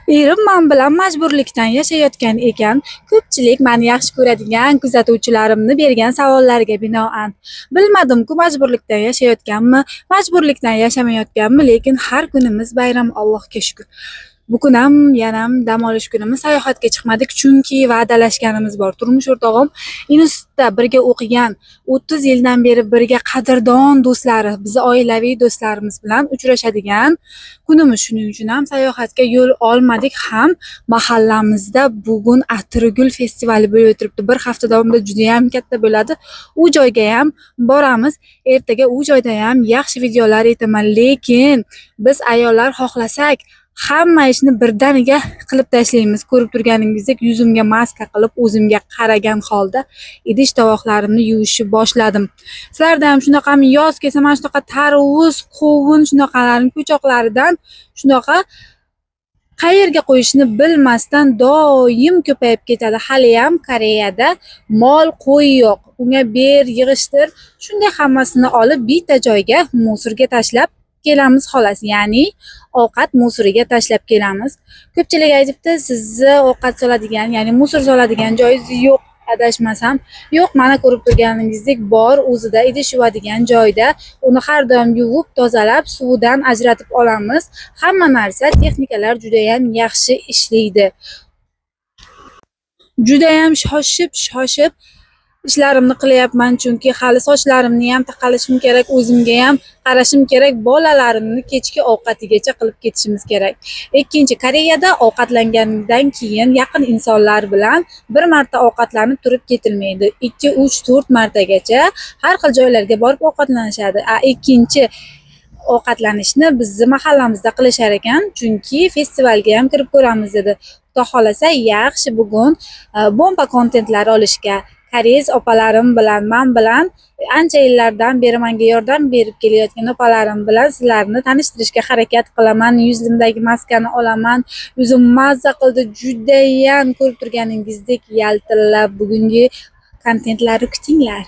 Erim men bilan majburlikdan yashayotgan ekan. Ko'pchilik meni yaxshi ko'radigan kuzatuvchilarimni bergan savollarga binoan bilmadim-ku majburlikdan yashayotganmi, majburlikdan yashamayotganmi, lekin har kunimiz bayram, Allohga shukr. Bu kun ham yana dam olish kunimiz, sayohatga chiqmadik chunki va'dalashganimiz bor. Turmush o'rtog'im institutda birga o'qigan, 30 yildan beri birga qadrdon do'stlari, biz oilaviy do'stlarimiz bilan uchrashadigan kunimiz. Shuning uchun ham sayohatga yo'l olmadik. Ham mahallamizda bugun Atirgul festivali bo'lib o'tiribdi. Bir hafta davomida juda ham katta bo'ladi. U joyga ham boramiz. Ertaga u joyda ham yaxshi videolar aytaman, lekin biz ayollar xohlasak hamma ishni birdaniga qilib tashlaymiz. Ko'rib turganingizdek, yuzimga maska qilib, o'zimga qaragan holda idish tovoqlarimni yuvishni boshladim. Sizlarda ham shunaqami? Yoz kelsa mana shunaqa tarvuz, qovun shunaqalarning ko'choqlaridan shunaqa qayerga qo'yishni bilmasdan doim ko'payib ketadi. Hali ham Koreyada mol qo'y yo'q. Unga ber, yig'ishtir, shunday hammasini olib bitta joyga musorga tashlab kelamiz xolos. Ya'ni ovqat musoriga tashlab kelamiz. Ko'pchilik aytibdi, sizni ovqat soladigan, ya'ni musor soladigan joyingiz yo'q, adashmasam. Yo'q, mana ko'rib turganingizdek bor, o'zida idish yuvadigan joyda. Uni har doim yuvib, tozalab, suvidan ajratib olamiz. Hamma narsa, texnikalar juda ham yaxshi ishlaydi. Juda ham shoshib ishlarimni qilyapman, chunki hali sochlarimni ham taqalishim kerak, o'zimga ham qarashim kerak, bolalarimni kechki ovqatigacha qilib ketishimiz kerak. Ikkinchi, Koreyada ovqatlangandan keyin yaqin insonlar bilan bir marta ovqatlanib turib ketilmaydi. 2, 3, 4 martagacha har xil joylarga borib ovqatlanishadi. Ikkinchi ovqatlanishni bizni mahallamizda qilishar ekan, chunki festivalga ham kirib ko'ramiz dedi. Xudo xolasa yaxshi bugun bomba kontentlar olishga koreys opalarim bilan, men bilan ancha yillardan beri menga yordam berib kelayotgan opalarim bilan sizlarni tanishtirishga harakat qilaman. Yuzimdagi maskani olaman. Yuzim mazza qildi, juda ham ko'rib turganingizdek yaltillab. Bugungi kontentlarni kutinglar.